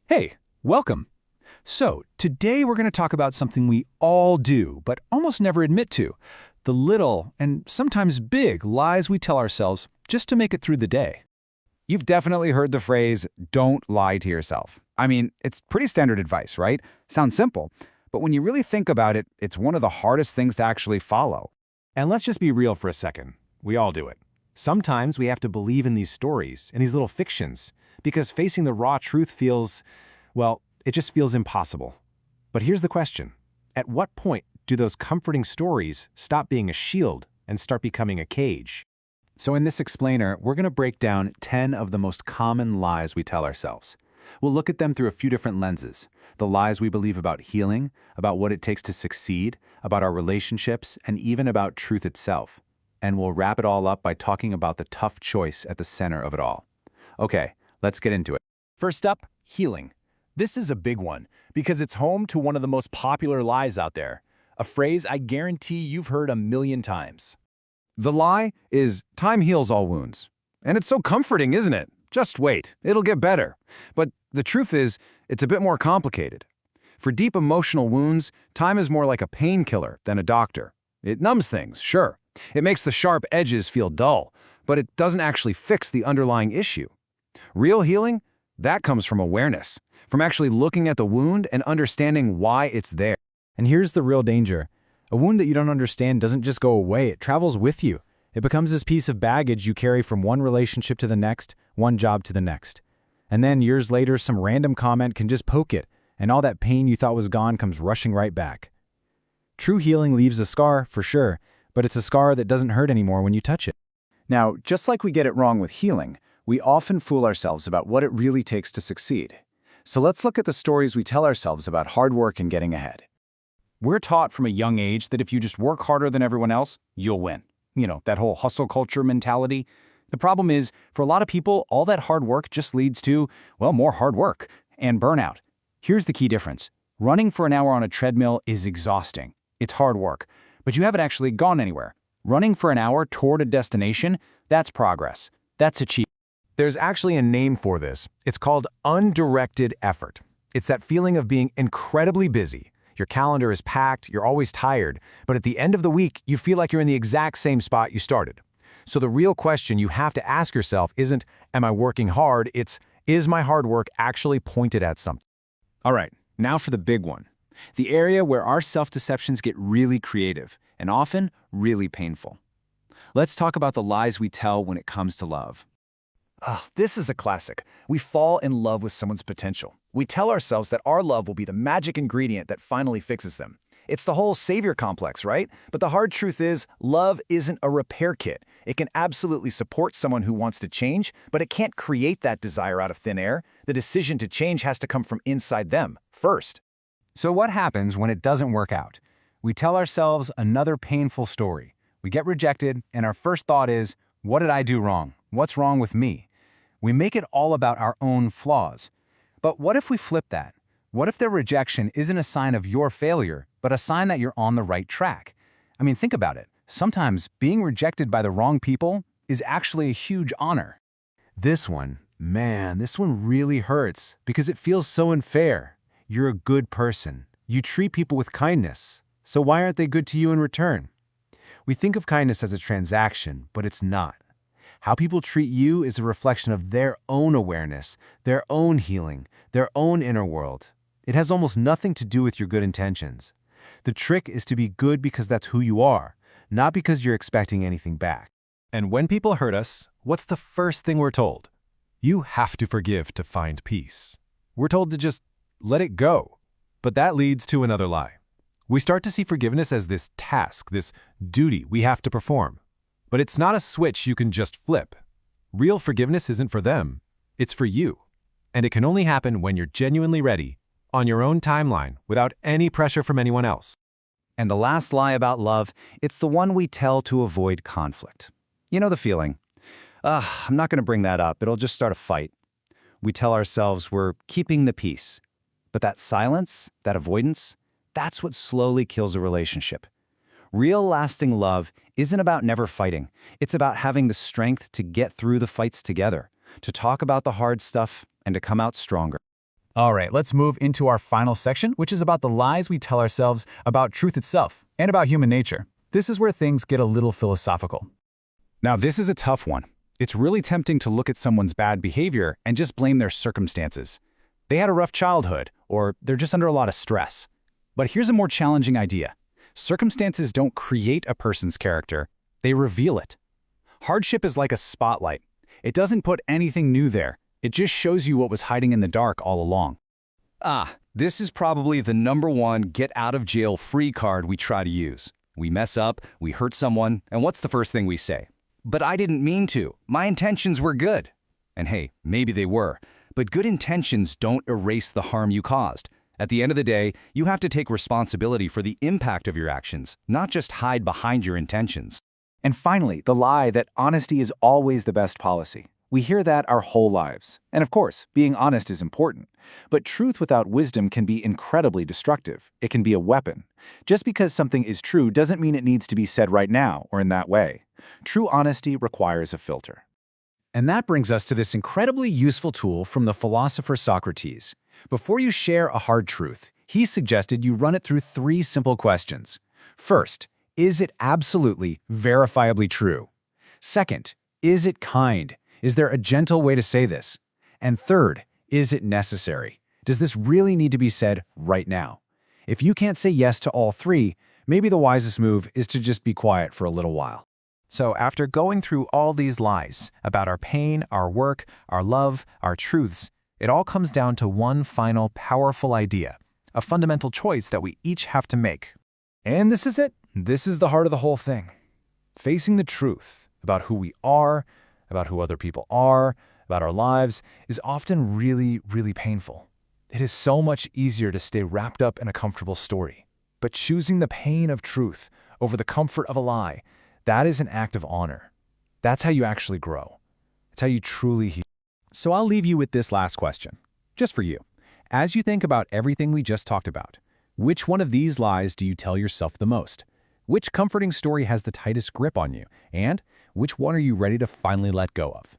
Hey, welcome. So, today we're going to talk about something we all do, but almost never admit to. The little, and sometimes big, lies we tell ourselves just to make it through the day. You've definitely heard the phrase, don't lie to yourself. I mean, it's pretty standard advice, right? Sounds simple, but when you really think about it, it's one of the hardest things to actually follow. And let's just be real for a second. We all do it. Sometimes we have to believe in these stories, in these little fictions, because facing the raw truth feels, well, it just feels impossible. But here's the question. At what point do those comforting stories stop being a shield and start becoming a cage? So in this explainer, we're going to break down 10 of the most common lies we tell ourselves. We'll look at them through a few different lenses. The lies we believe about healing, about what it takes to succeed, about our relationships, and even about truth itself. And we'll wrap it all up by talking about the tough choice at the center of it all. Okay, let's get into it. First up, healing. This is a big one because it's home to one of the most popular lies out there, a phrase I guarantee you've heard a million times. The lie is, time heals all wounds. And it's so comforting, isn't it? Just wait, it'll get better. But the truth is, it's a bit more complicated. For deep emotional wounds, time is more like a painkiller than a doctor. It numbs things, sure. It makes the sharp edges feel dull, but it doesn't actually fix the underlying issue. Real healing? That comes from awareness, from actually looking at the wound and understanding why it's there. And here's the real danger. A wound that you don't understand doesn't just go away, it travels with you. It becomes this piece of baggage you carry from one relationship to the next, one job to the next. And then years later, some random comment can just poke it, and all that pain you thought was gone comes rushing right back. True healing leaves a scar, for sure, but it's a scar that doesn't hurt anymore when you touch it. Now, just like we get it wrong with healing, we often fool ourselves about what it really takes to succeed. So let's look at the stories we tell ourselves about hard work and getting ahead. We're taught from a young age that if you just work harder than everyone else, you'll win. You know, that whole hustle culture mentality. The problem is, for a lot of people, all that hard work just leads to, well, more hard work and burnout. Here's the key difference. Running for an hour on a treadmill is exhausting. It's hard work, but you haven't actually gone anywhere. Running for an hour toward a destination, that's progress. That's achievement. There's actually a name for this. It's called undirected effort. It's that feeling of being incredibly busy. Your calendar is packed, you're always tired, but at the end of the week, you feel like you're in the exact same spot you started. So the real question you have to ask yourself isn't, am I working hard? It's, is my hard work actually pointed at something? All right, now for the big one. The area where our self-deceptions get really creative and often really painful. Let's talk about the lies we tell when it comes to love. This is a classic. We fall in love with someone's potential. We tell ourselves that our love will be the magic ingredient that finally fixes them. It's the whole savior complex, right? But the hard truth is, love isn't a repair kit. It can absolutely support someone who wants to change, but it can't create that desire out of thin air. The decision to change has to come from inside them, first. So what happens when it doesn't work out? We tell ourselves another painful story. We get rejected, and our first thought is, what did I do wrong? What's wrong with me? We make it all about our own flaws. But what if we flip that? What if their rejection isn't a sign of your failure, but a sign that you're on the right track? I mean, think about it. Sometimes being rejected by the wrong people is actually a huge honor. This one really hurts because it feels so unfair. You're a good person. You treat people with kindness. So why aren't they good to you in return? We think of kindness as a transaction, but it's not. How people treat you is a reflection of their own awareness, their own healing, their own inner world. It has almost nothing to do with your good intentions. The trick is to be good because that's who you are, not because you're expecting anything back. And when people hurt us, what's the first thing we're told? You have to forgive to find peace. We're told to just let it go. But that leads to another lie. We start to see forgiveness as this task, this duty we have to perform. But it's not a switch you can just flip. Real forgiveness isn't for them, it's for you. And it can only happen when you're genuinely ready, on your own timeline, without any pressure from anyone else. And the last lie about love, it's the one we tell to avoid conflict. You know the feeling. I'm not going to bring that up, it'll just start a fight. We tell ourselves we're keeping the peace. But that silence, that avoidance, that's what slowly kills a relationship. Real lasting love isn't about never fighting. It's about having the strength to get through the fights together, to talk about the hard stuff, and to come out stronger. All right, let's move into our final section, which is about the lies we tell ourselves about truth itself and about human nature. This is where things get a little philosophical. Now, this is a tough one. It's really tempting to look at someone's bad behavior and just blame their circumstances. They had a rough childhood, or they're just under a lot of stress. But here's a more challenging idea. Circumstances don't create a person's character, they reveal it. Hardship is like a spotlight. It doesn't put anything new there. It just shows you what was hiding in the dark all along. This is probably the #1 get-out-of-jail-free card we try to use. We mess up, we hurt someone, and what's the first thing we say? But I didn't mean to. My intentions were good. And hey, maybe they were. But good intentions don't erase the harm you caused. At the end of the day, you have to take responsibility for the impact of your actions, not just hide behind your intentions. And finally, the lie that honesty is always the best policy. We hear that our whole lives. And of course, being honest is important. But truth without wisdom can be incredibly destructive. It can be a weapon. Just because something is true doesn't mean it needs to be said right now or in that way. True honesty requires a filter. And that brings us to this incredibly useful tool from the philosopher Socrates. Before you share a hard truth, he suggested you run it through 3 simple questions. First, is it absolutely, verifiably true? Second, is it kind? Is there a gentle way to say this? And third, is it necessary? Does this really need to be said right now? If you can't say yes to all 3, maybe the wisest move is to just be quiet for a little while. So after going through all these lies about our pain, our work, our love, our truths, it all comes down to one final powerful idea, a fundamental choice that we each have to make. And this is it. This is the heart of the whole thing. Facing the truth about who we are, about who other people are, about our lives, is often really, really painful. It is so much easier to stay wrapped up in a comfortable story. But choosing the pain of truth over the comfort of a lie, that is an act of honor. That's how you actually grow. It's how you truly heal. So I'll leave you with this last question, just for you. As you think about everything we just talked about, which one of these lies do you tell yourself the most? Which comforting story has the tightest grip on you? And which one are you ready to finally let go of?